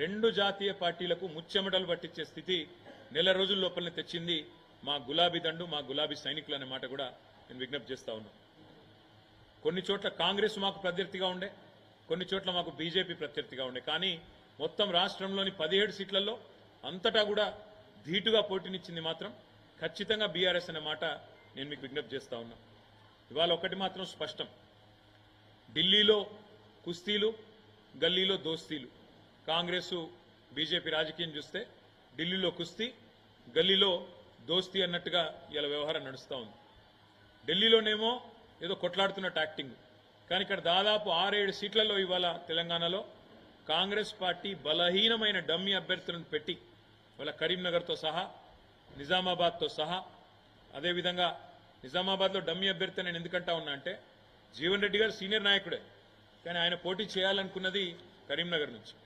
రెండు జాతీయ పార్టీలకు ముచ్చెమటలు పట్టించే స్థితి నెల రోజుల లోపలనే తెచ్చింది మా గులాబీ దండు, మా గులాబీ సైనికులు అనే మాట కూడా నేను విజ్ఞప్తి చేస్తా ఉన్నా. కొన్ని చోట్ల కాంగ్రెస్ మాకు ప్రత్యర్థిగా ఉండే, కొన్ని చోట్ల మాకు బీజేపీ ప్రత్యర్థిగా ఉండే. కానీ మొత్తం రాష్ట్రంలోని 17 సీట్లలో అంతటా కూడా ధీటుగా పోటీనిచ్చింది మాత్రం ఖచ్చితంగా బీఆర్ఎస్ అనే మాట నేను మీకు విజ్ఞప్తి చేస్తా ఉన్నా. ఇవాళ ఒకటి మాత్రం స్పష్టం, ఢిల్లీలో కుస్తీలు, గల్లీలో దోస్తీలు. కాంగ్రెస్ బీజేపీ రాజకీయం చూస్తే ఢిల్లీలో కుస్తీ, గల్లీలో దోస్తీ అన్నట్టుగా ఇలా వ్యవహారం నడుస్తూ ఉంది. ఢిల్లీలోనేమో ఏదో కొట్లాడుతున్నట్టు యాక్టింగ్, కానీ ఇక్కడ దాదాపు 6-7 సీట్లలో ఇవాళ తెలంగాణలో కాంగ్రెస్ పార్టీ బలహీనమైన డమ్మీ అభ్యర్థులను పెట్టి ఇవాళ కరీంనగర్తో సహా, నిజామాబాద్తో సహా, అదేవిధంగా నిజామాబాద్లో డమ్మీ అభ్యర్థి నేను ఎందుకంటా ఉన్నా అంటే జీవన్ రెడ్డి గారు సీనియర్ నాయకుడే, కానీ ఆయన పోటీ చేయాలనుకున్నది కరీంనగర్ నుంచి.